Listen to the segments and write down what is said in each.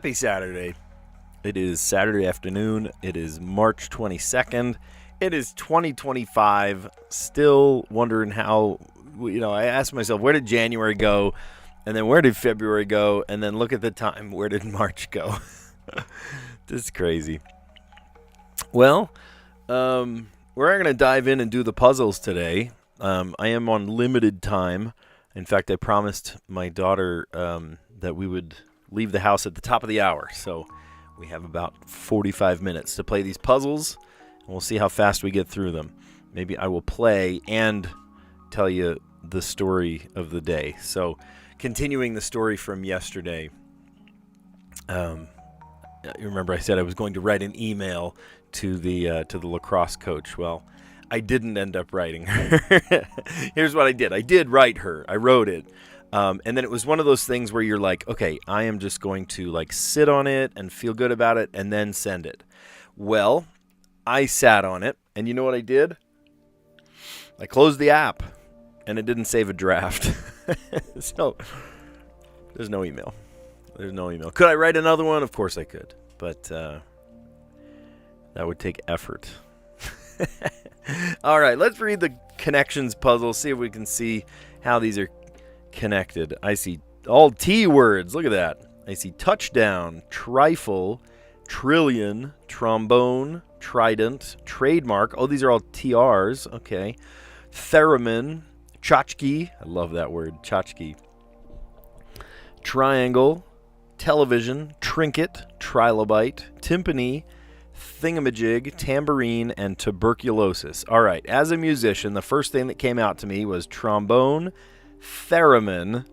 Happy Saturday. It is Saturday afternoon. It is March 22nd. It is 2025. Still wondering how, I asked myself, where did January go? And then where did February go? And then look at the time, where did March go? This is crazy. Well, we're going to dive in and do the puzzles today. I am on limited time. In fact, I promised my daughter that we would leave the house at the top of the hour. So we have about 45 minutes to play these puzzles, and we'll see how fast we get through them. Maybe I will play and tell you the story of the day. So continuing the story from yesterday, you remember I said I was going to write an email to the lacrosse coach. Well, I didn't end up writing her. Here's what I did. I did write her. I wrote it. And then it was one of those things where you're like, okay, I am just going to sit on it and feel good about it and then send it. Well, I sat on it, and you know what I did? I closed the app, and it didn't save a draft. So there's no email. Could I write another one? Of course I could, but that would take effort. All right, let's read the connections puzzle, see if we can see how these are connected. I see all T words. Look at that. I see touchdown, trifle, trillion, trombone, trident, trademark. Oh, these are all TRs. Okay. Theremin, tchotchke. I love that word, tchotchke. Triangle, television, trinket, trilobite, timpani, thingamajig, tambourine, and tuberculosis. All right. As a musician, the first thing that came out to me was trombone, theremin,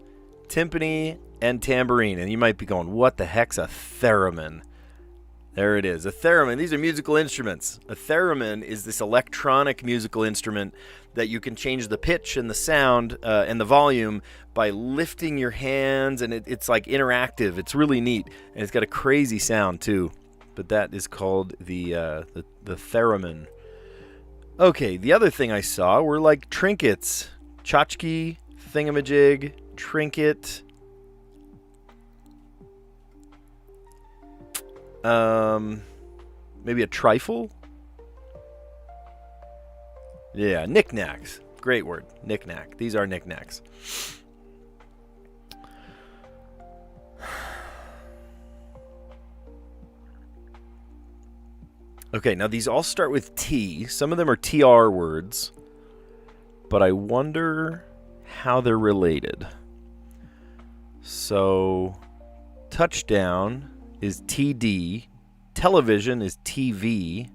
timpani, and tambourine. And you might be going, what the heck's a theremin? There it is. A theremin. These are musical instruments. A theremin is this electronic musical instrument that you can change the pitch and the sound and the volume by lifting your hands, and it's like interactive. It's really neat, and it's got a crazy sound too. But that is called the theremin. Okay, the other thing I saw were like trinkets. Tchotchke, thingamajig, trinket, maybe a trifle? Yeah, knickknacks. Great word, knickknack. These are knickknacks. Okay, now these all start with T. Some of them are TR words, but I wonder how they're related. So, touchdown is TD, television is TV,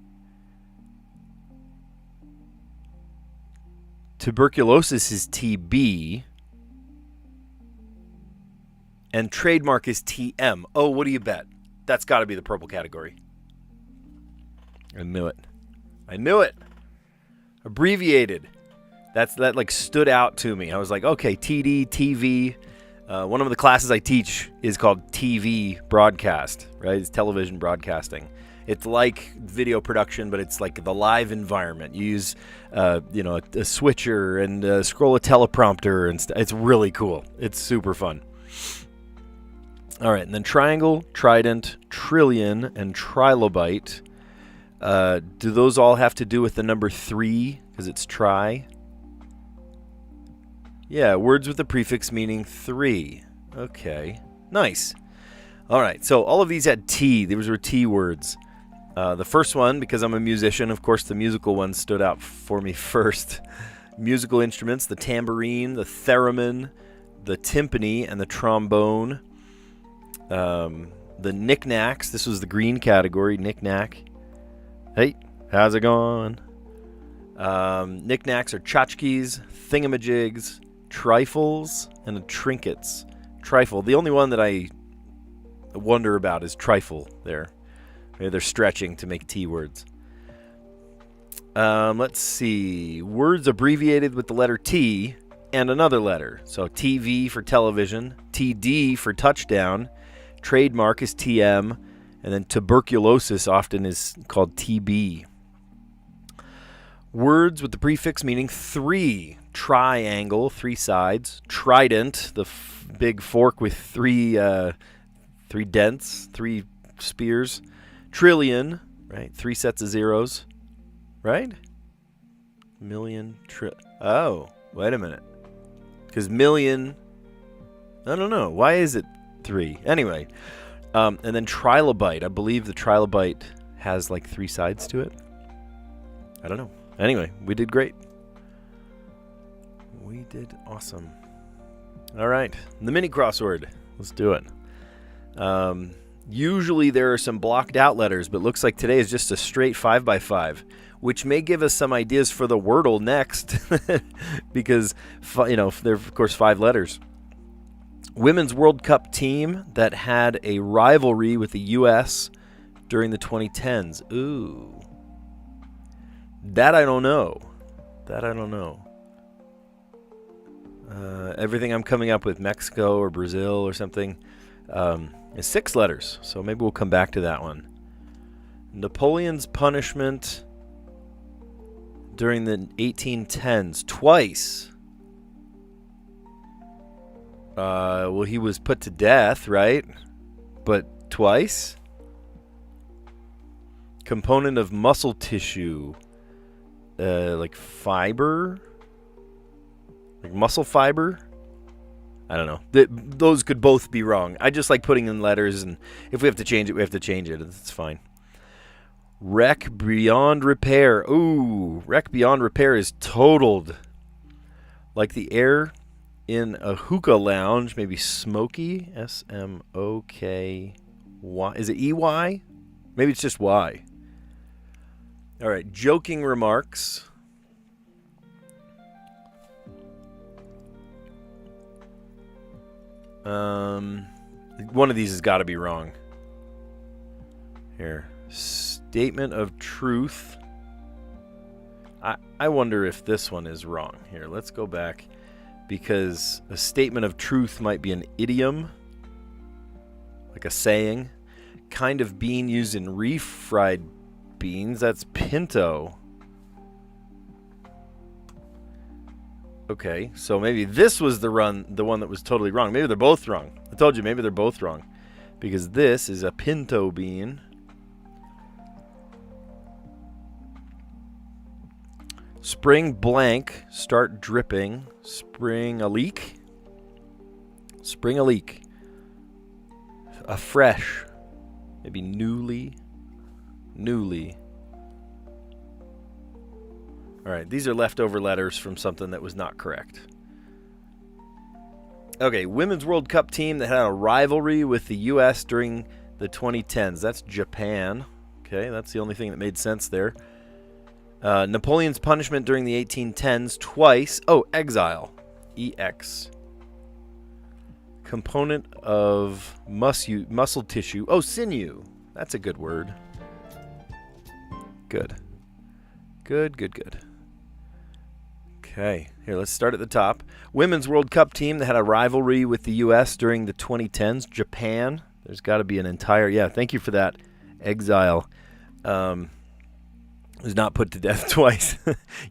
tuberculosis is TB, and trademark is TM. Oh, what do you bet? That's got to be the purple category. I knew it. Abbreviated. That stood out to me. I was like, okay, TD, TV. One of the classes I teach is called TV broadcast, right? It's television broadcasting. It's like video production, but it's like the live environment. You use, a switcher and scroll a teleprompter, and it's really cool. It's super fun. All right, and then triangle, trident, trillion, and trilobite. Do those all have to do with the number 3 because it's tri? Yeah, words with the prefix meaning 3. Okay, nice. All right, so all of these had T. These were T words. The first one, because I'm a musician, of course, the musical one stood out for me first. Musical instruments, the tambourine, the theremin, the timpani, and the trombone. The knickknacks, this was the green category, knickknack. Hey, how's it going? Knickknacks are tchotchkes, thingamajigs, trifles, and the trinkets. Trifle. The only one that I wonder about is trifle there. Maybe they're stretching to make T words. Let's see. Words abbreviated with the letter T and another letter. So TV for television, TD for touchdown, trademark is TM, and then tuberculosis often is called TB. Words with the prefix meaning 3. Triangle, 3 sides. Trident, the big fork with three 3 dents, 3 spears. Trillion, right? 3 sets of zeros, right? Million, oh, wait a minute. Because million, I don't know. Why is it 3? Anyway, and then trilobite. I believe the trilobite has like 3 sides to it. I don't know. Anyway, we did great. We did awesome. All right, the mini crossword. Let's do it. Usually there are some blocked out letters, but looks like today is just a straight 5x5, which may give us some ideas for the Wordle next, because there are of course 5 letters. Women's World Cup team that had a rivalry with the U.S. during the 2010s. Ooh, that I don't know. Everything I'm coming up with, Mexico or Brazil or something, is 6 letters. So maybe we'll come back to that one. Napoleon's punishment during the 1810s. Twice. Well, he was put to death, right? But twice? Component of muscle tissue. Like fiber? Like muscle fiber? I don't know. Those could both be wrong. I just like putting in letters, and if we have to change it, we have to change it. It's fine. Wreck beyond repair. Ooh, wreck beyond repair is totaled. Like the air in a hookah lounge, maybe smoky. S-M-O-K-Y. Is it E-Y? Maybe it's just Y. All right, joking remarks. One of these has got to be wrong. Here. Statement of truth. I wonder if this one is wrong. Here, let's go back. Because a statement of truth might be an idiom. Like a saying. Kind of bean used in refried beans. That's pinto. Okay, so maybe this was the one that was totally wrong. Maybe they're both wrong. I told you, maybe they're both wrong. Because this is a pinto bean. Spring blank, start dripping. Spring a leak. Spring a leak. Afresh. Maybe newly. Newly. All right, these are leftover letters from something that was not correct. Okay, Women's World Cup team that had a rivalry with the U.S. during the 2010s. That's Japan. Okay, that's the only thing that made sense there. Napoleon's punishment during the 1810s twice. Oh, exile. E-X. Component of muscle tissue. Oh, sinew. That's a good word. Good. Good. Okay, here, let's start at the top. Women's World Cup team that had a rivalry with the U.S. during the 2010s. Japan. There's got to be an entire... Yeah, thank you for that. Exile. Was not put to death twice.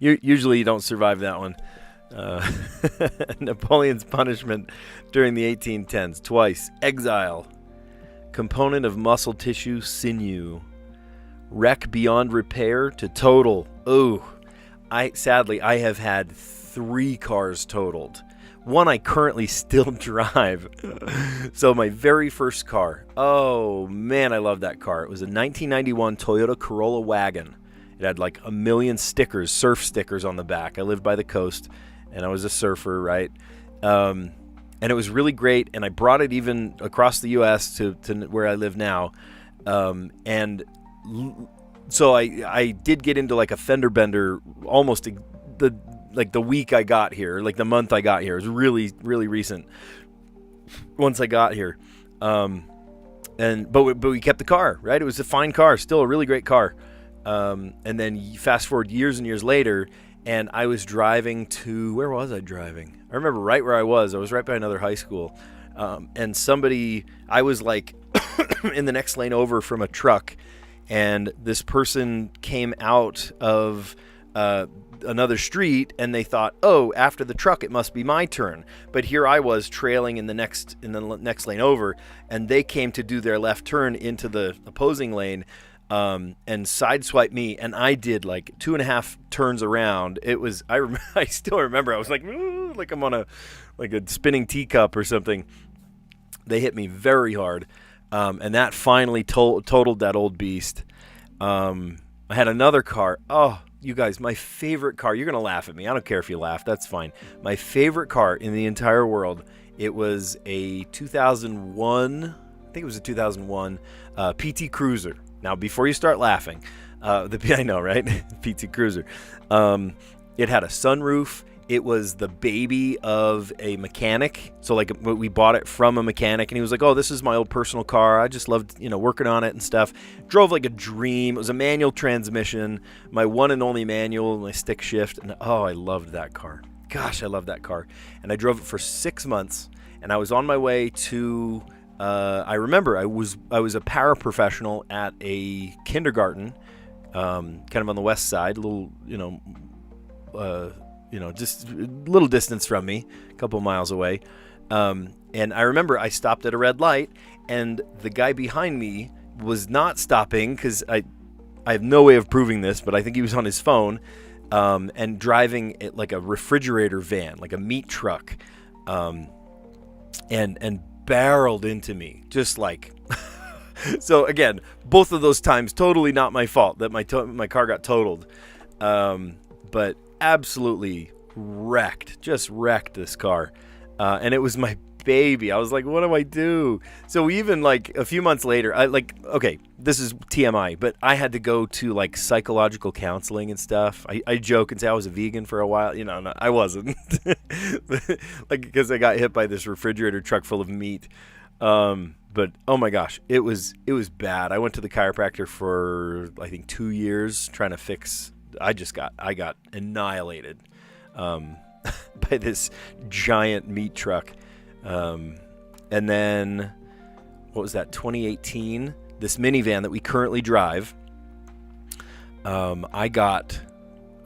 Usually you don't survive that one. Napoleon's punishment during the 1810s. Twice. Exile. Component of muscle tissue. Sinew. Wreck beyond repair to total. Ooh. Sadly, I have had 3 cars totaled. One I currently still drive. So my very first car. Oh, man, I love that car. It was a 1991 Toyota Corolla wagon. It had like 1 million stickers, surf stickers on the back. I lived by the coast, and I was a surfer, right? And it was really great, and I brought it even across the U.S. to where I live now. So I did get into like a fender bender almost the week I got here, like the month I got here. It was really, really recent once I got here. But we kept the car, right? It was a fine car, still a really great car. And then you fast forward years and years later, and I was driving to, where was I driving? I remember right where I was. I was right by another high school. And I was like in the next lane over from a truck, and this person came out of another street, and they thought, oh, after the truck, it must be my turn. But here I was trailing in the next lane over, and they came to do their left turn into the opposing lane, and sideswiped me, and I did like 2.5 turns around. It was I still remember. I was like, ooh, like I'm on a spinning teacup or something. They hit me very hard, and that finally totaled that old beast. I had another car. Oh, you guys, my favorite car. You're going to laugh at me. I don't care if you laugh. That's fine. My favorite car in the entire world, it was a 2001, I think it was a 2001 PT Cruiser. Now, before you start laughing, I know, right? PT Cruiser. It had a sunroof. It was the baby of a mechanic. So like we bought it from a mechanic, and he was like, oh, this is my old personal car. I just loved, working on it and stuff. Drove like a dream. It was a manual transmission, my one and only manual, my stick shift. And oh, I loved that car. Gosh, I loved that car. And I drove it for 6 months, and I was on my way to, I remember I was a paraprofessional at a kindergarten, kind of on the west side, a little, just a little distance from me, a couple miles away. And I remember I stopped at a red light, and the guy behind me was not stopping because I have no way of proving this, but I think he was on his phone, and driving it like a refrigerator van, like a meat truck, and barreled into me, just like. So again, both of those times, totally not my fault that my car got totaled, but absolutely just wrecked this car, and it was my baby. I was like, what do I do? So even like a few months later, okay, this is TMI, but I had to go to like psychological counseling and stuff. I joke and say I was a vegan for a while. No, I wasn't. Like, because I got hit by this refrigerator truck full of meat. But oh my gosh, it was bad. I went to the chiropractor for I think 2 years trying to fix. I got annihilated by this giant meat truck. And then, what was that, 2018, this minivan that we currently drive, I got,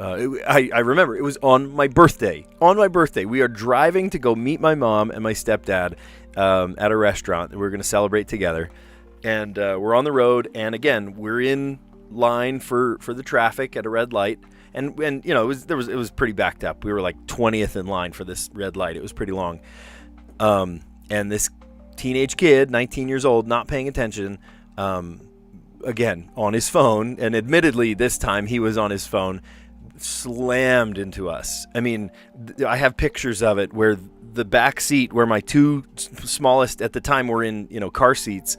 I remember, it was on my birthday. We are driving to go meet my mom and my stepdad at a restaurant that we're going to celebrate together. And we're on the road, and again, we're in line for the traffic at a red light. And it was pretty backed up. We were like 20th in line for this red light. It was pretty long. And this teenage kid, 19 years old, not paying attention, again, on his phone, and admittedly this time he was on his phone, slammed into us. I mean, I have pictures of it where the back seat, where my two smallest at the time were in, car seats,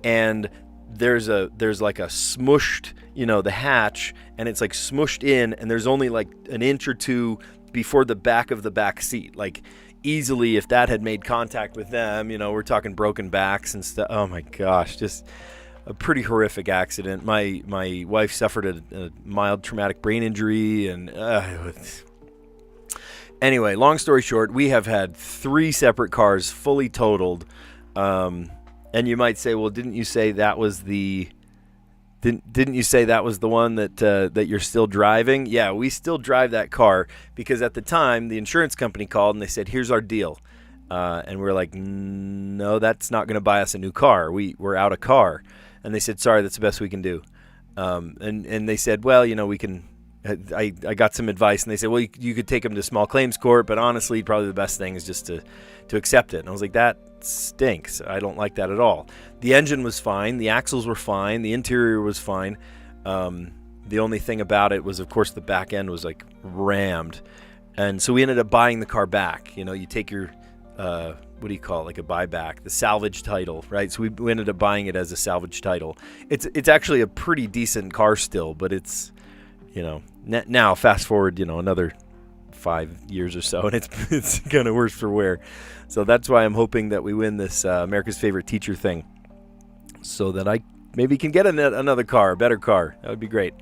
and there's like a smushed, the hatch, and it's like smushed in, and there's only like an inch or two before the back of the back seat. Like, easily, if that had made contact with them, we're talking broken backs and stuff. Oh my gosh, just a pretty horrific accident. My wife suffered a mild traumatic brain injury, and anyway, long story short, we have had 3 separate cars fully totaled. And you might say, well, didn't you say that was the one that you're still driving? Yeah, we still drive that car because at the time the insurance company called and they said, here's our deal. And we're like, no, that's not going to buy us a new car. We're out of car. And they said, sorry, that's the best we can do. And they said, well, we can. I got some advice, and they said, well, you could take them to small claims court, but honestly, probably the best thing is just to accept it. And I was like, that stinks. I don't like that at all. The engine was fine. The axles were fine. The interior was fine. The only thing about it was, of course, the back end was like rammed. And so we ended up buying the car back. You take your, what do you call it? Like a buyback, the salvage title, right? So we ended up buying it as a salvage title. It's actually a pretty decent car still, but it's, now fast forward, another 5 years or so, and it's kind of worse for wear. So that's why I'm hoping that we win this America's Favorite Teacher thing, so that I maybe can get another car, a better car. That would be great.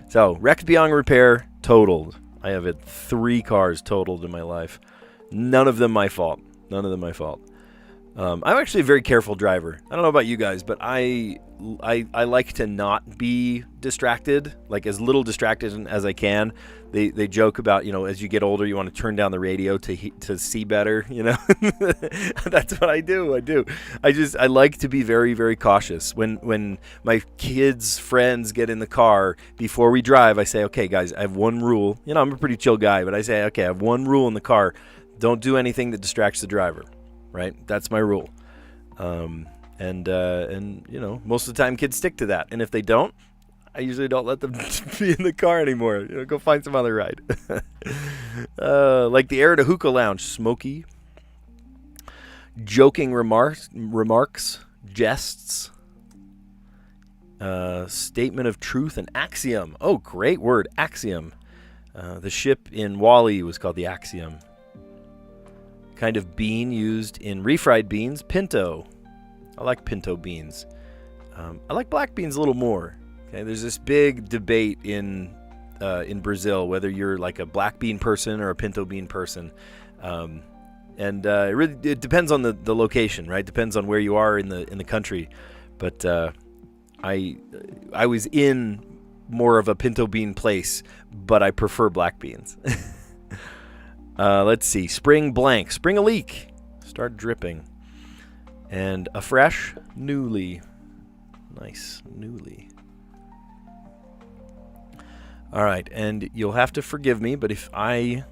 So wrecked beyond repair, totaled. I have had 3 cars totaled in my life. None of them my fault. I'm actually a very careful driver. I don't know about you guys, but I like to not be distracted, like as little distracted as I can. They joke about, as you get older, you want to turn down the radio to see better, That's what I do. I like to be very, very cautious. When my kids' friends get in the car, before we drive, I say, okay, guys, I have one rule. I'm a pretty chill guy, but I say, okay, I have one rule in the car. Don't do anything that distracts the driver. Right? That's my rule. And most of the time kids stick to that. And if they don't, I usually don't let them be in the car anymore. Go find some other ride. Like the air at a hookah lounge, smoky. Joking remarks, jests. Statement of truth and axiom. Oh, great word, axiom. The ship in Wall-E was called the Axiom. Kind of bean used in refried beans, pinto. I like pinto beans. I like black beans a little more. Okay, there's this big debate in Brazil whether you're like a black bean person or a pinto bean person, it depends on the location, right? Depends on where you are in the country. But I was in more of a pinto bean place, but I prefer black beans. Let's see. Spring blank. Spring a leak. Start dripping. And afresh. Newly. Nice. Newly. All right. And you'll have to forgive me, but if I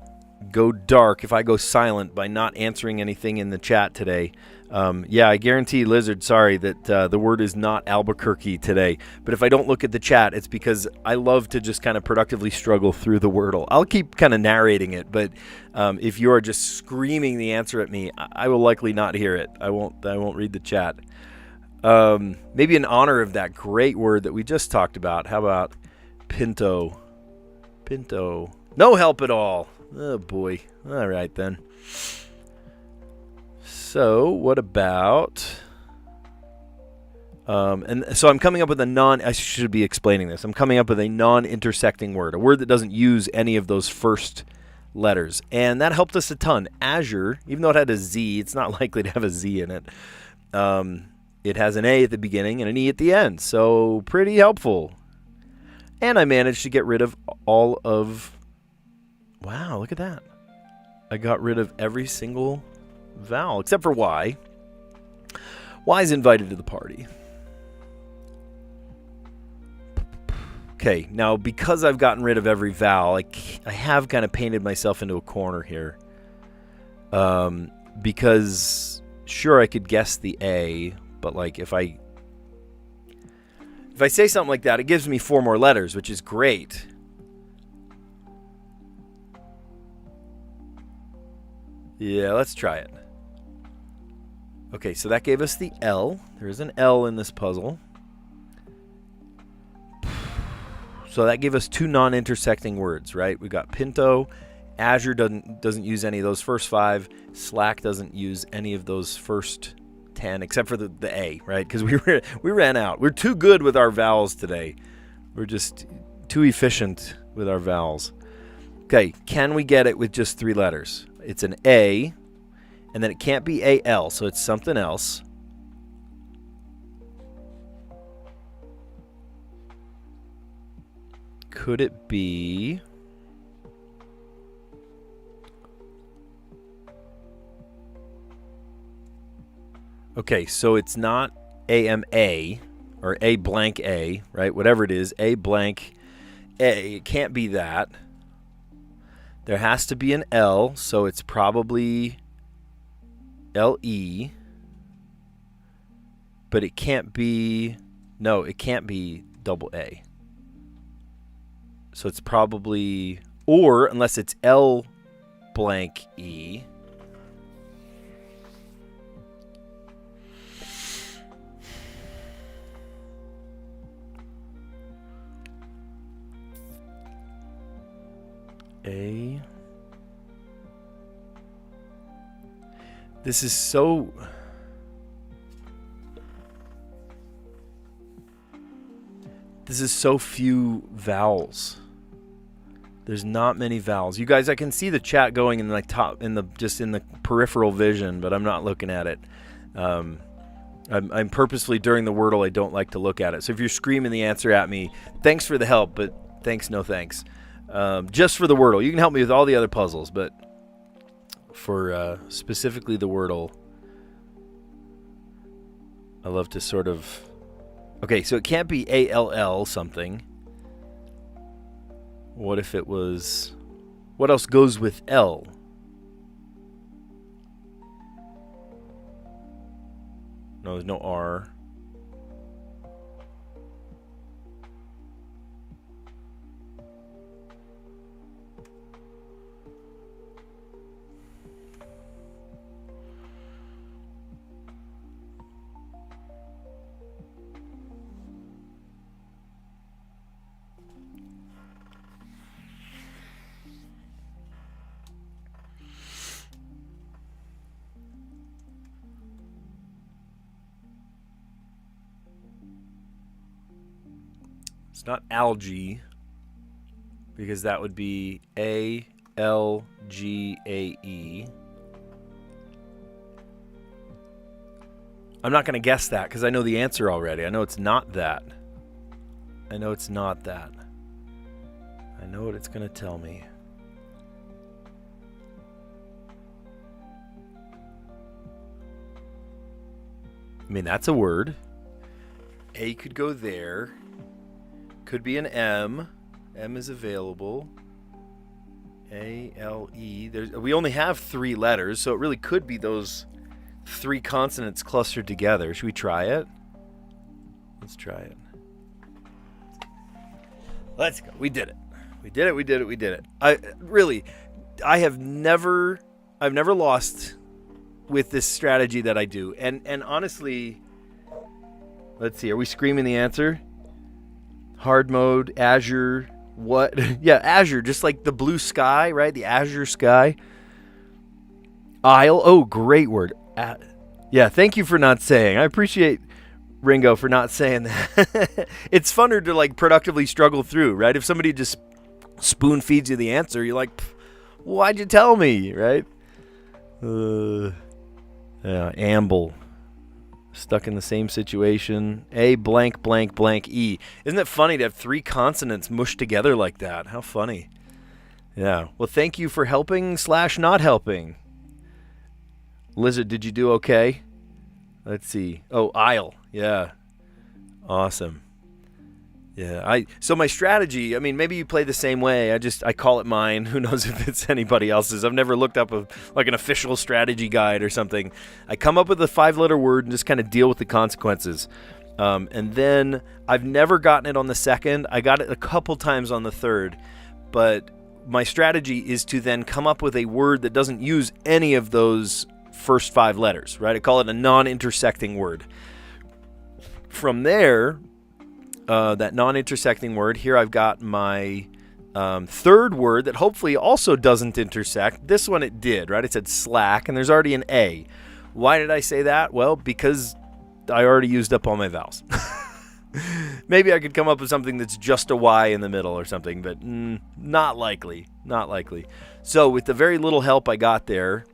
go dark, if I go silent by not answering anything in the chat today, I guarantee, Lizard, sorry that the word is not Albuquerque today. But if I don't look at the chat, it's because I love to just kind of productively struggle through the Wordle. I'll keep kind of narrating it, but if you are just screaming the answer at me, I will likely not hear it. I won't read the chat. Maybe in honor of that great word that we just talked about, how about pinto? Pinto. No help at all. Oh, boy. All right, then. So, what about... and so I'm coming up with I should be explaining this. I'm coming up with a non-intersecting word, a word that doesn't use any of those first letters. And that helped us a ton. Azure, even though it had a Z, it's not likely to have a Z in it. It has an A at the beginning and an E at the end. So, pretty helpful. And I managed to get rid of all of... Wow, look at that. I got rid of every single vowel except for Y. Y's invited to the party. Okay, now because I've gotten rid of every vowel, I have kind of painted myself into a corner here. Because sure, I could guess the A, but like if I say something like that, it gives me 4 more letters, which is great. Yeah, let's try it. Okay, so that gave us the L. There is an L in this puzzle. So that gave us 2 non-intersecting words, right? We got pinto. Azure doesn't use any of those first 5. Slack doesn't use any of those first 10, except for the A, right? Because we ran out. We're too good with our vowels today. We're just too efficient with our vowels. Okay, can we get it with just 3 letters? It's an A, and then it can't be A-L, so it's something else. Could it be... Okay, so it's not A-M-A, or A blank A, right? Whatever it is, A blank A. It can't be that. There has to be an L, so it's probably L-E. But it can't be... No, it can't be double A. So it's probably... Or, unless it's L blank E... A. This is so... This is so few vowels. There's not many vowels. You guys, I can see the chat going in the top, just in the peripheral vision, but I'm not looking at it. I'm purposefully, during the Wordle, I don't like to look at it. So if you're screaming the answer at me, thanks for the help, but thanks, no thanks. Just for the Wordle. You can help me with all the other puzzles, but for specifically the Wordle, I love to sort of... Okay, so it can't be ALL something. What if it was... What else goes with L? No, there's no R. It's not algae, because that would be ALGAE. I'm not going to guess that because I know the answer already. I know it's not that. I know it's not that. I know what it's going to tell me. I mean, that's a word. A could go there. Could be an M. M is available. A-L-E. We only have 3 letters, so it really could be those 3 consonants clustered together. Should we try it? Let's try it. Let's go. We did it. We did it. We did it. We did it. I've never lost with this strategy that I do. And honestly, let's see. Are we screaming the answer? Hard mode, Azure, what? Yeah, Azure, just like the blue sky, right? The Azure sky. Isle. Oh, great word. Yeah, thank you for not saying. I appreciate Ringo for not saying that. It's funner to like productively struggle through, right? If somebody just spoon feeds you the answer, you're like, why'd you tell me, right? Yeah, amble. Stuck in the same situation. A blank blank blank E. Isn't it funny to have 3 consonants mushed together like that? How funny. Yeah. Well, thank you for helping / not helping. Lizard, did you do okay? Let's see. Oh, aisle. Yeah. Awesome. Yeah. So my strategy, I mean, maybe you play the same way. I call it mine. Who knows if it's anybody else's. I've never looked up an official strategy guide or something. I come up with a 5-letter word and just kind of deal with the consequences. And then I've never gotten it on the second. I got it a couple times on the third. But my strategy is to then come up with a word that doesn't use any of those first 5 letters, right? I call it a non-intersecting word. From there... that non-intersecting word, here I've got my third word that hopefully also doesn't intersect. This one it did, right? It said slack, and there's already an A. Why did I say that? Well, because I already used up all my vowels. Maybe I could come up with something that's just a Y in the middle or something, but not likely. Not likely. So with the very little help I got there,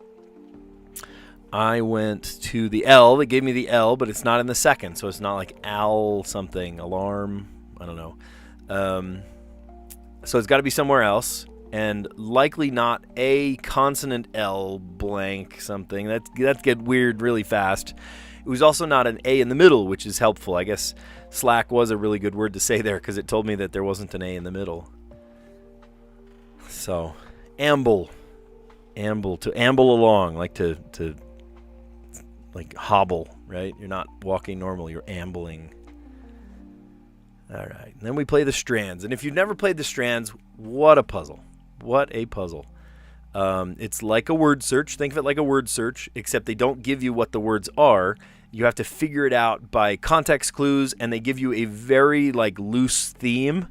I went to the L. They gave me the L, but it's not in the second, so it's not like al something, alarm, I don't know. So it's got to be somewhere else, and likely not a consonant L blank something. That get weird really fast. It was also not an A in the middle, which is helpful. I guess slack was a really good word to say there because it told me that there wasn't an A in the middle. So, amble. To amble along, like to like hobble, right? You're not walking normal, you're ambling. All right. And then we play the Strands. And if you've never played the Strands, what a puzzle. What a puzzle. It's like a word search. Think of it like a word search, except they don't give you what the words are. You have to figure it out by context clues, and they give you a very loose theme.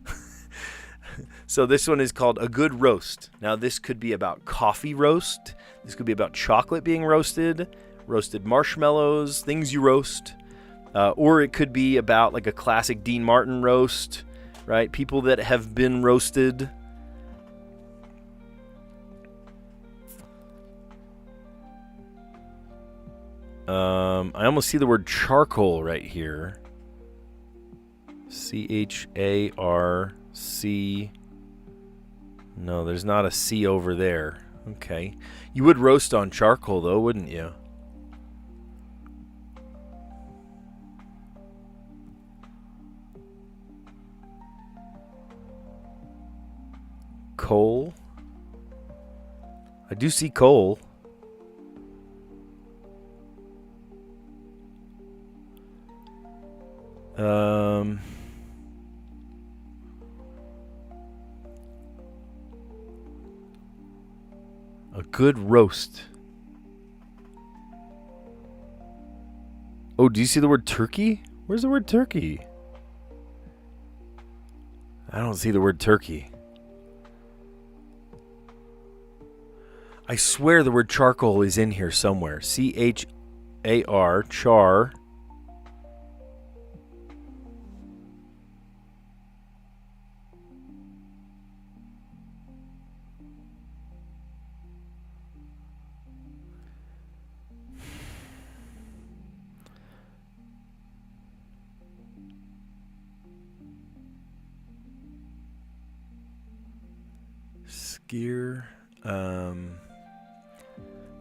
So this one is called A Good Roast. Now this could be about coffee roast. This could be about chocolate being roasted, roasted marshmallows, things you roast. Or it could be about like a classic Dean Martin roast, right? People that have been roasted. I almost see the word charcoal right here. C-H-A-R-C. No, there's not a C over there. Okay. You would roast on charcoal, though, wouldn't you? Coal. I do see coal. A good roast. Oh, do you see the word turkey? Where's the word turkey? I don't see the word turkey. I swear the word charcoal is in here somewhere. C-H-A-R, char. Skier.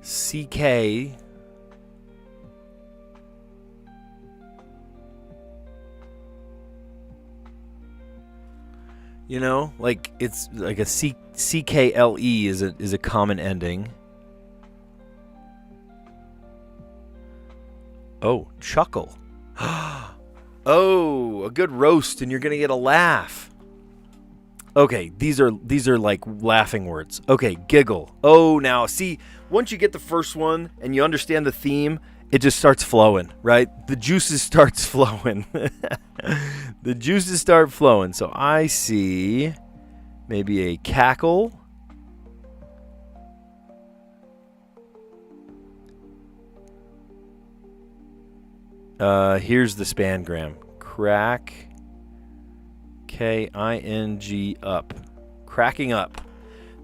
CK. You know, like it's like a CKLE is a common ending. Oh, chuckle. Oh, a good roast and you're going to get a laugh. Okay, these are like laughing words. Okay, giggle. Oh, now see, once you get the first one and you understand the theme, it just starts flowing, right? The juices starts flowing. The juices start flowing. So I see maybe a cackle. Here's the spangram. Crack. K-I-N-G up. Cracking up.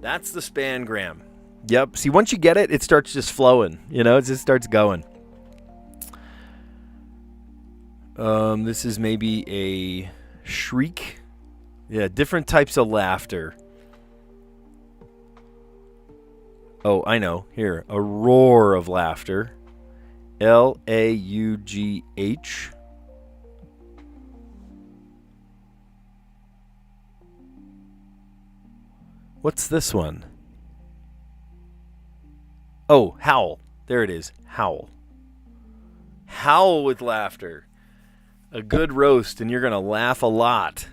That's the spangram. Yep. See, once you get it, it starts just flowing. You know, it just starts going. This is maybe a shriek. Yeah, different types of laughter. Oh, I know. Here, a roar of laughter. L-A-U-G-H. What's this one? Oh, howl. There it is. Howl. Howl with laughter. A good roast, and you're going to laugh a lot.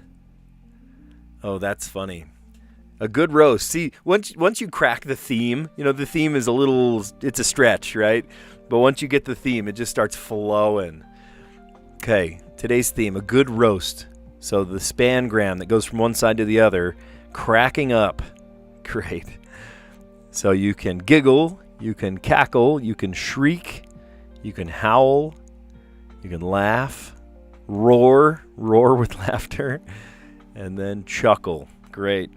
Oh, that's funny. A good roast. See, once you crack the theme, you know, the theme is it's a stretch, right? But once you get the theme, it just starts flowing. Okay, today's theme, a good roast. So the spangram that goes from one side to the other, cracking up. Great. So you can giggle, you can cackle, you can shriek, you can howl, you can laugh, roar with laughter, and then chuckle. Great.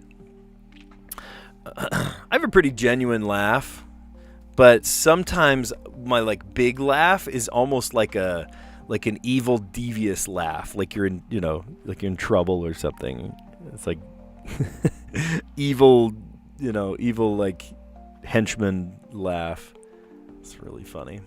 I have a pretty genuine laugh, but sometimes my big laugh is almost like an evil, devious laugh, like you're in trouble or something. It's like evil henchman laugh. It's really funny.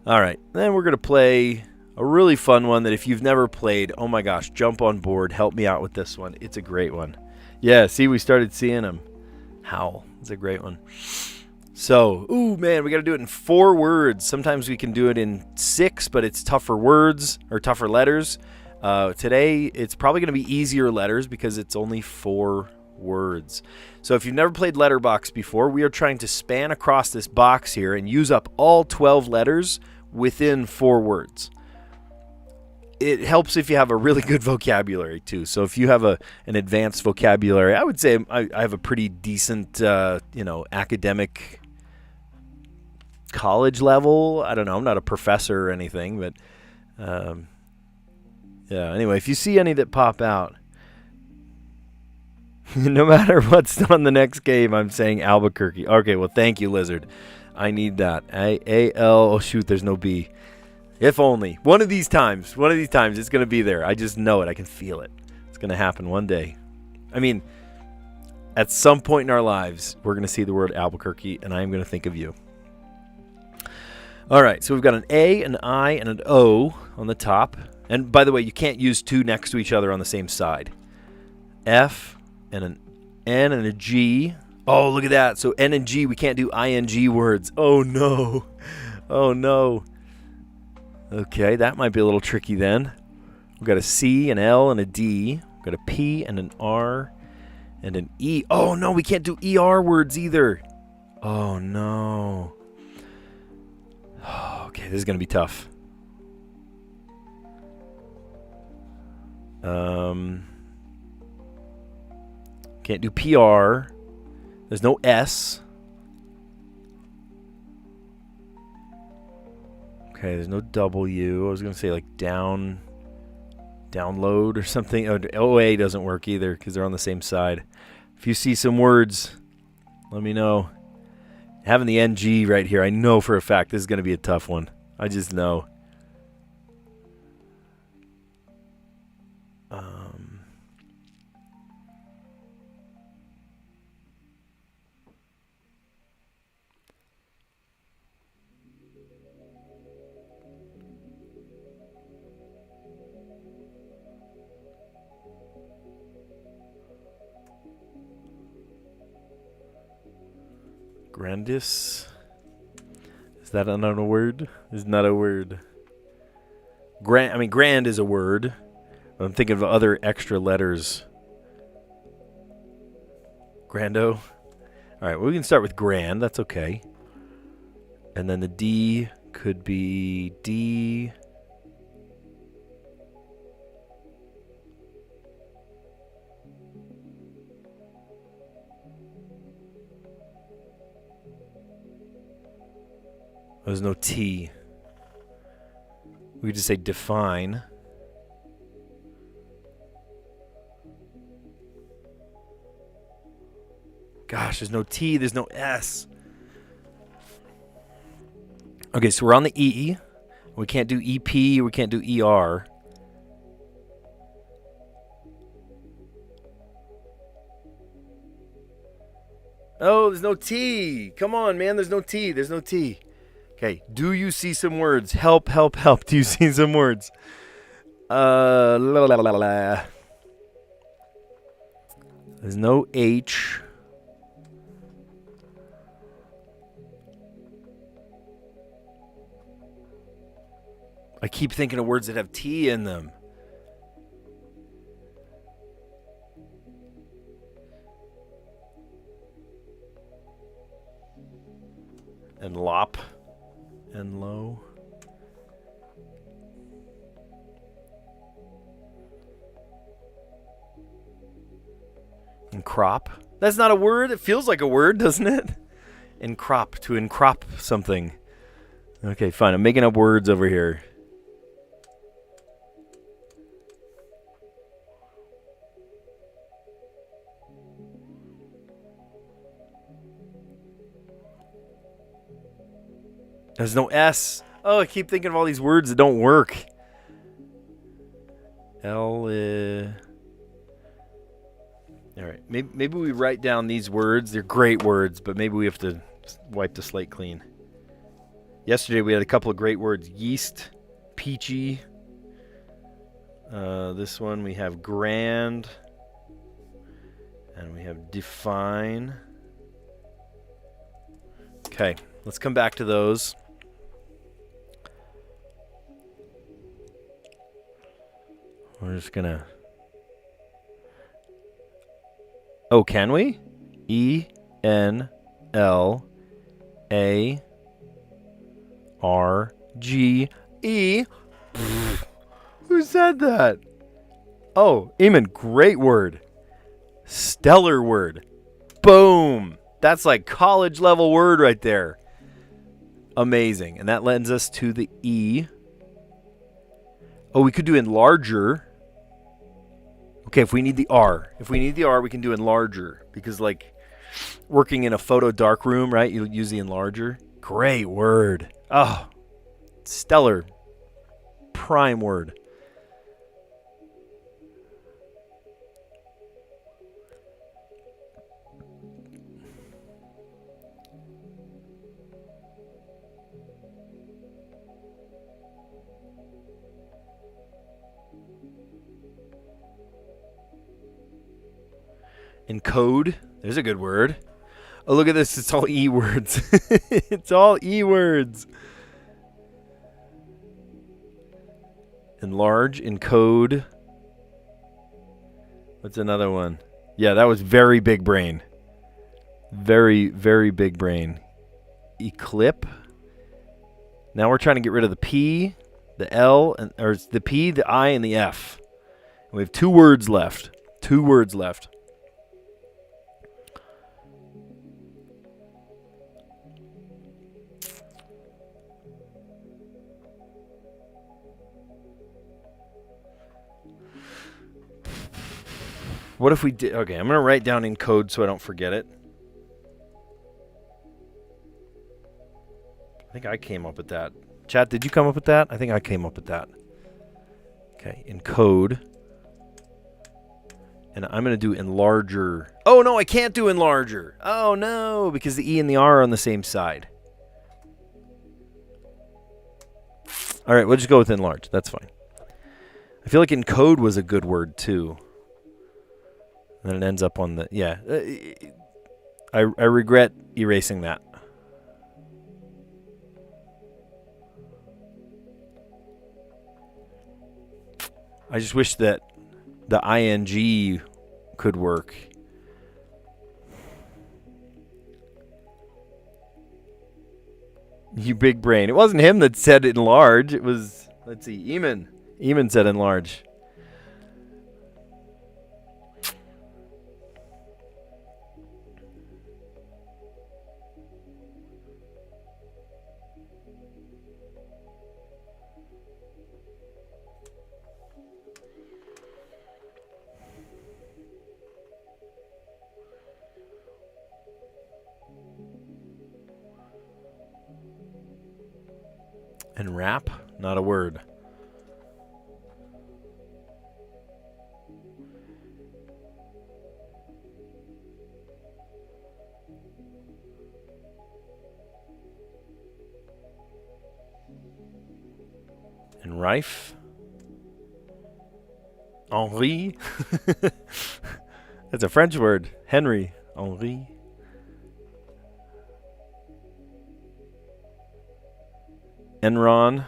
All right, then we're gonna play a really fun one that if you've never played, oh my gosh, jump on board, help me out with this one. It's a great one. Yeah, see, we started seeing them. Howl. It's a great one. So, ooh man, we got to do it in 4 words. Sometimes we can do it in 6, but it's tougher words or tougher letters. Today, it's probably going to be easier letters because it's only 4 words. So if you've never played Letterbox before, we are trying to span across this box here and use up all 12 letters within 4 words. It helps if you have a really good vocabulary too. So if you have an advanced vocabulary, I would say I have a pretty decent, academic college level. I don't know. I'm not a professor or anything, but yeah. Anyway, if you see any that pop out, no matter what's on the next game, I'm saying Albuquerque. Okay, well, thank you, Lizard. I need that. A-L. Oh, shoot, there's no B. If only. One of these times it's going to be there. I just know it. I can feel it. It's going to happen one day. I mean, at some point in our lives, we're going to see the word Albuquerque, and I am going to think of you. All right, so we've got an A, an I, and an O on the top. And by the way, you can't use two next to each other on the same side. F and an N and a G. Oh, look at that. So N and G, we can't do ing words. Oh, no. Oh, no. Okay, that might be a little tricky then. We've got a C, an L, and a D. We've got a P and an R and an E. Oh, no, we can't do ER words either. Oh, no. Okay, this is going to be tough. Can't do PR. There's no S. Okay, there's no W. I was going to say like download or something. Oh, OA doesn't work either because they're on the same side. If you see some words, let me know. Having the NG right here, I know for a fact this is going to be a tough one. I just know. Grandis. Is that not a word? Is not a word. Grand is a word. I'm thinking of other extra letters. Grando. All right, well, we can start with grand. That's okay. And then the D could be D. There's no T. We could just say define. Gosh, there's no T, there's no S. Okay, so we're on the E. We can't do EP, we can't do ER. Oh, there's no T. Come on, man, there's no T, there's no T. Okay, do you see some words? Help, help, help. Do you see some words? La, la, la, la, la. There's no H. I keep thinking of words that have T in them. And lop. And low. And crop. That's not a word. It feels like a word, doesn't it? Encrop. To encrop something. Okay, fine. I'm making up words over here. There's no S. Oh, I keep thinking of all these words that don't work. L. All right. Maybe we write down these words. They're great words, but maybe we have to wipe the slate clean. Yesterday we had a couple of great words. Yeast, peachy. This one we have grand. And we have define. Okay, let's come back to those. We're just gonna... Oh, can we? E-N-L-A-R-G-E. Who said that? Oh, Eamon, great word. Stellar word. Boom. That's like college level word right there. Amazing. And that lends us to the E. Oh, we could do enlarger. Okay, if we need the R. If we need the R, we can do enlarger. Because like working in a photo darkroom, right? You'll use the enlarger. great word. Oh, stellar. Prime word. Encode. There's a good word. Oh, look at this. It's all E words. It's all E words. Enlarge, encode. What's another one? Yeah, that was very big brain. Very, very big brain. Eclip. Now we're trying to get rid of the P, the L, or the P, the I, and the F. We have 2 words left. 2 words left. What if we did? Okay, I'm going to write down in code so I don't forget it. I think I came up with that. Chat, did you come up with that? I think I came up with that. Okay, in code. And I'm going to do enlarger. Oh, no, I can't do enlarger. Oh, no, because the E and the R are on the same side. All right, we'll just go with enlarge. That's fine. I feel like encode was a good word, too. And then it ends up on the... Yeah. I regret erasing that. I just wish that the ing could work. You big brain. It wasn't him that said enlarge. It was, let's see, Eamon. Eamon said enlarge. And wrap, not a word. And rife. Henri. That's a French word. Henry. Henri. Enron.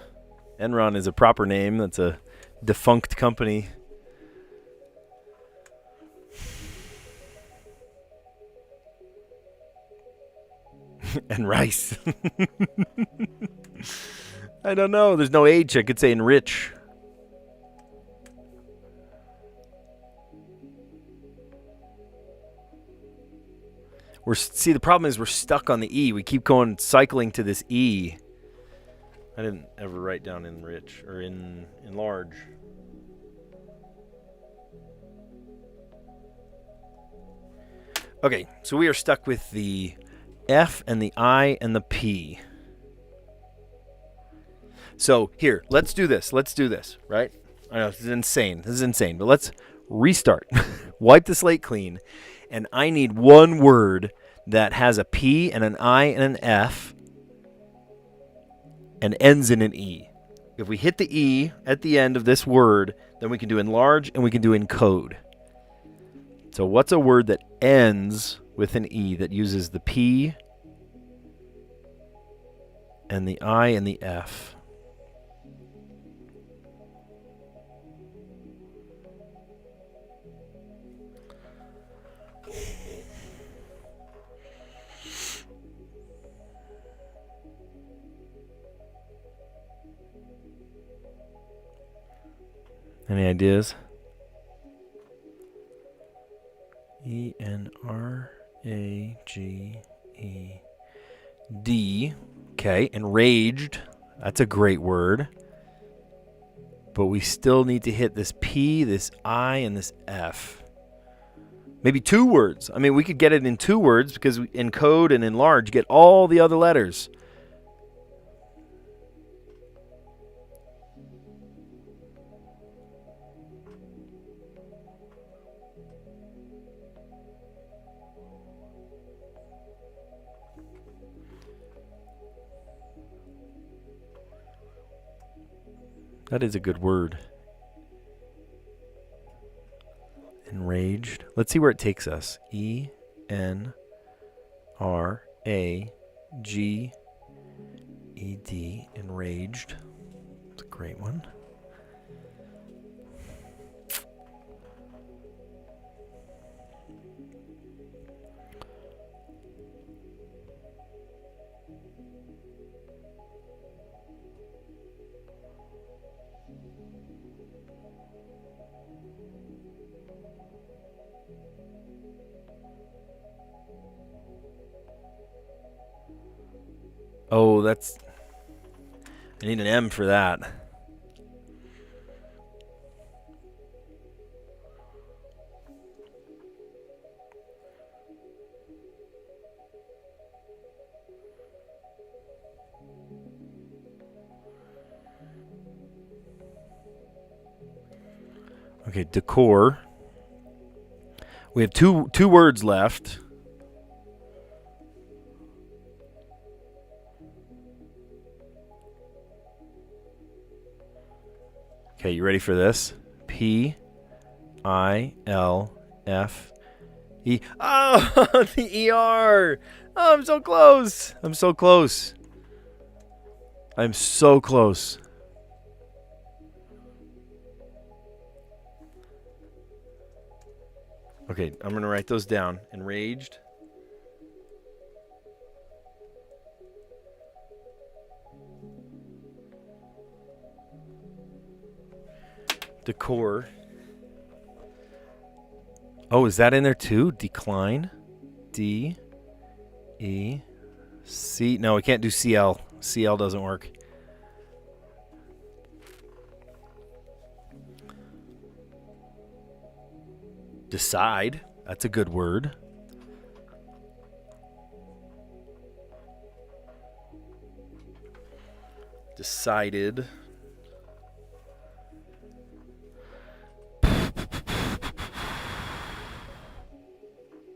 Enron is a proper name. That's a defunct company. And rice. I don't know. There's no H. I could say enrich. See, the problem is we're stuck on the E. We keep going, cycling to this E. I didn't ever write down enrich or enlarge. Okay, so we are stuck with the F and the I and the P. So here, let's do this. Let's do this, right? I know this is insane. This is insane, but let's restart. Wipe the slate clean, and I need one word that has a P and an I and an F and ends in an E. If we hit the E at the end of this word, then we can do enlarge and we can do encode. So what's a word that ends with an E that uses the P and the I and the F? Any ideas? E-N-R-A-G-E-D. Okay, enraged. That's a great word. But we still need to hit this P, this I, and this F. Maybe 2 words. I mean, we could get it in 2 words because encode and enlarge get all the other letters. That is a good word. Enraged. Let's see where it takes us. ENRAGED. Enraged. It's a great one. Oh, that's... I need an M for that. Okay, decor. We have two words left. Okay, you ready for this? PILFE. Oh, the ER. Oh, I'm so close. I'm so close. I'm so close. Okay, I'm going to write those down. Enraged. Decor. Oh, is that in there too? Decline. D. E. C. No, we can't do CL. CL doesn't work. Decide. That's a good word. Decided.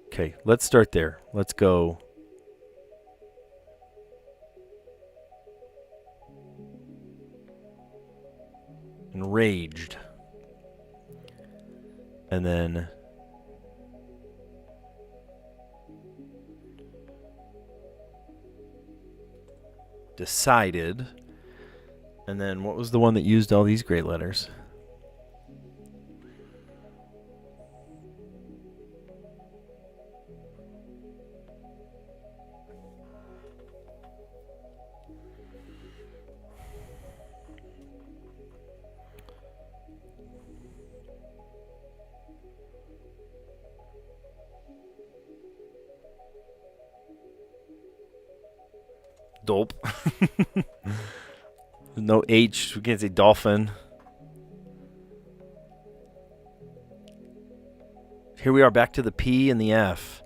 Okay, let's start there. Let's go. Enraged. And then decided. And then what was the one that used all these great letters? Dope. No H. We can't say dolphin. Here we are back to the P and the F.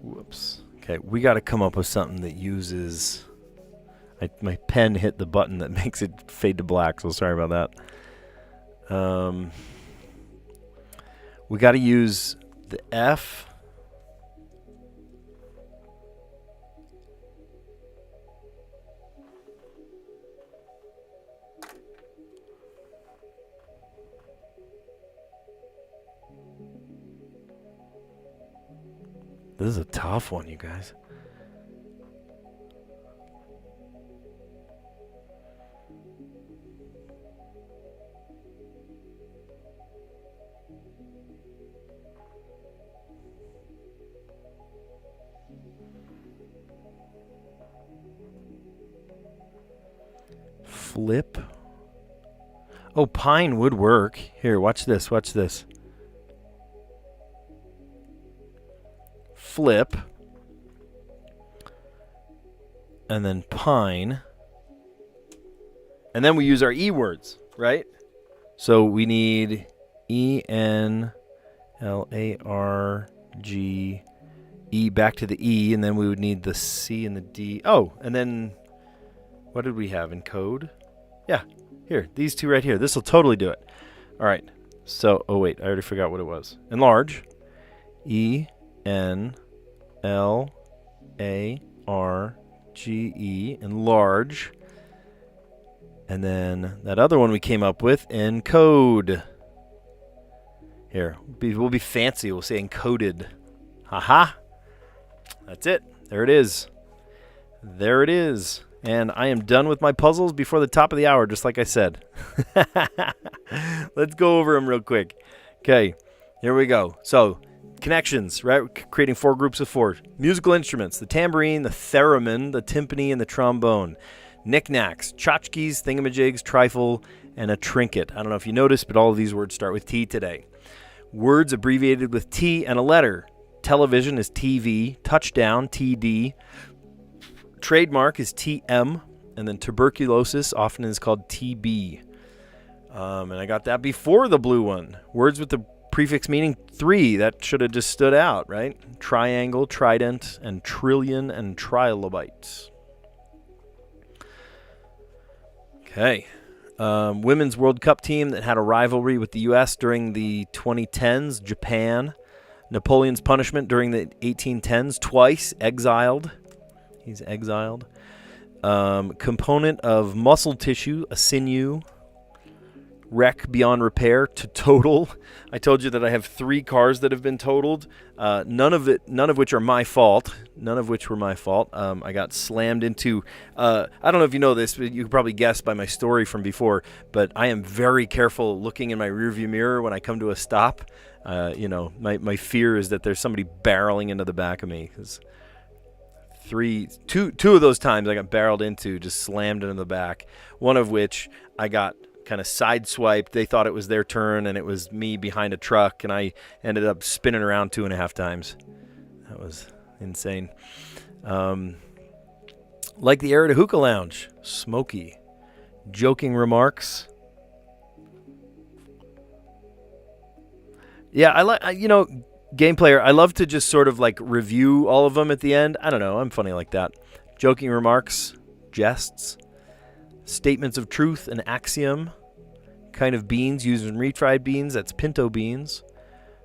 Whoops. Okay, we got to come up with something that uses... my pen hit the button that makes it fade to black, so sorry about that. We got to use the F. This is a tough one, you guys. Flip. Oh, pine would work. Here, watch this. Watch this. Flip. And then pine. And then we use our E words, right? So we need ENLARG. E back to the E, and then we would need the C and the D. Oh, and then what did we have in code? Yeah, here, these two right here. This will totally do it. All right, so, oh wait, I already forgot what it was. Enlarge. E-N-L-A-R-G-E, enlarge. And then that other one we came up with, encode. Here, we'll be fancy. We'll say encoded. Haha. That's it. There it is. There it is. And I am done with my puzzles before the top of the hour, just like I said. Let's go over them real quick. Okay, here we go. So, connections, right? Creating 4 groups of 4. Musical instruments, the tambourine, the theremin, the timpani, and the trombone. Knickknacks, tchotchkes, thingamajigs, trifle, and a trinket. I don't know if you noticed, but all of these words start with T today. Words abbreviated with T and a letter. Television is TV, touchdown, TD. Trademark is TM, and then tuberculosis often is called TB. And I got that before the blue one. Words with the prefix meaning 3, that should have just stood out, right? Triangle, trident, and trillion, and trilobite. Okay. Women's World Cup team that had a rivalry with the U.S. during the 2010s, Japan. Napoleon's punishment during the 1810s, twice, exiled. He's exiled. Component of muscle tissue, a sinew. Wreck beyond repair, to total. I told you that I have 3 cars that have been totaled. None of which are my fault. None of which were my fault. I got slammed into. I don't know if you know this, but you could probably guess by my story from before. But I am very careful looking in my rearview mirror when I come to a stop. My fear is that there's somebody barreling into the back of me. Because two of those times I got barreled into, just slammed into the back. One of which I got kind of sideswiped. They thought it was their turn, and it was me behind a truck, and I ended up spinning around 2.5 times. That was insane. Like the air at a hookah lounge, smoky. Joking remarks. Yeah, game player, I love to just sort of like review all of them at the end. I don't know, I'm funny like that. Joking remarks, jests. Statements of truth, an axiom. Kind of beans used in refried beans, that's pinto beans.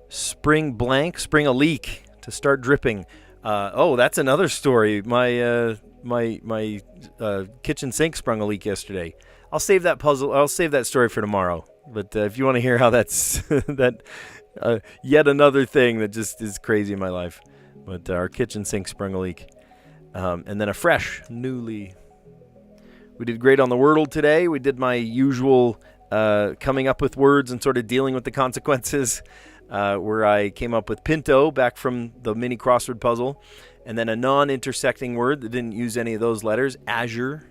Spring blank, spring a leak to start dripping. That's another story. My kitchen sink sprung a leak yesterday. I'll save that story for tomorrow. But if you want to hear how that's yet another thing that just is crazy in my life. But our kitchen sink sprung a leak. And then a fresh, newly. We did great on the Wordle today. We did my usual coming up with words and sort of dealing with the consequences, where I came up with pinto back from the mini crossword puzzle, and then a non-intersecting word that didn't use any of those letters, azure,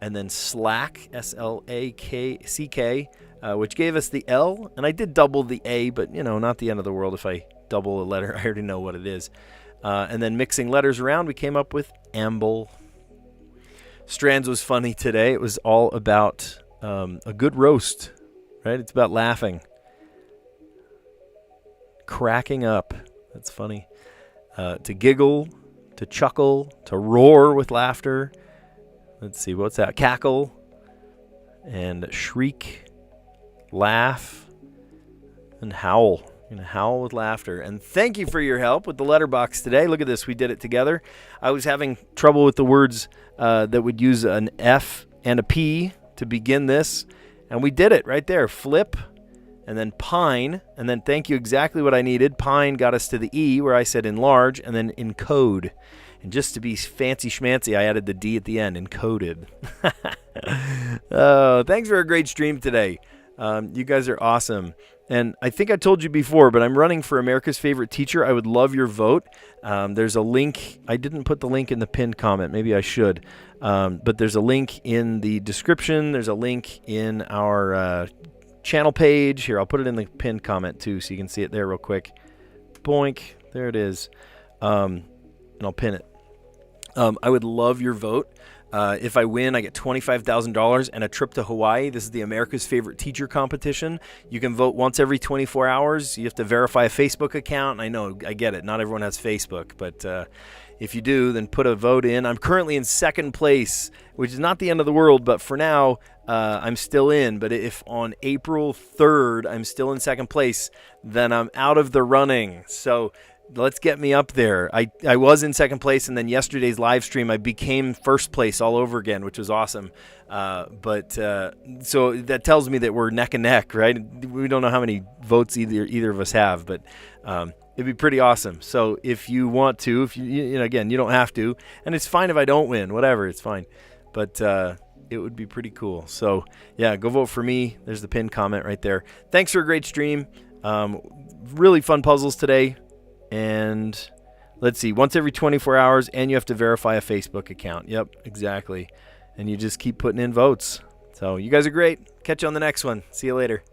and then slack, S-L-A-K-C-K, which gave us the L, and I did double the A, but, not the end of the world if I double a letter. I already know what it is. And then mixing letters around, we came up with amble. Strands was funny today. It was all about a good roast, right? It's about laughing. Cracking up. That's funny. To giggle, to chuckle, to roar with laughter. Let's see, what's that? Cackle, and shriek, laugh, and howl. Howl with laughter. And thank you for your help with the letterbox today. Look at this. We did it together. I was having trouble with the words that would use an F and a P to begin this. And we did it right there. Flip, and then pine, and then thank you, exactly what I needed. Pine got us to the E, where I said enlarge, and then encode. And just to be fancy schmancy, I added the D at the end, encoded. Thanks for a great stream today. You guys are awesome. And I think I told you before, but I'm running for America's Favorite Teacher. I would love your vote. There's a link. I didn't put the link in the pinned comment. Maybe I should. But there's a link in the description. There's a link in our channel page. Here, I'll put it in the pinned comment too, so you can see it there real quick. Boink. There it is. And I'll pin it. I would love your vote. If I win, I get $25,000 and a trip to Hawaii. This is the America's Favorite Teacher competition. You can vote once every 24 hours. You have to verify a Facebook account. I know, I get it. Not everyone has Facebook, but If you do, then put a vote in. I'm currently in second place, which is not the end of the world, but for now, I'm still in. But if on April 3rd I'm still in second place, then I'm out of the running. So let's get me up there. I was in second place, and then yesterday's live stream, I became first place all over again, which was awesome. So that tells me that we're neck and neck, right? We don't know how many votes either of us have, but it'd be pretty awesome. So if you want to, again, you don't have to, and it's fine if I don't win, whatever, it's fine. But it would be pretty cool. So yeah, go vote for me. There's the pinned comment right there. Thanks for a great stream. Really fun puzzles today. And let's see, once every 24 hours, and you have to verify a Facebook account. Yep, exactly. And you just keep putting in votes. So you guys are great. Catch you on the next one. See you later.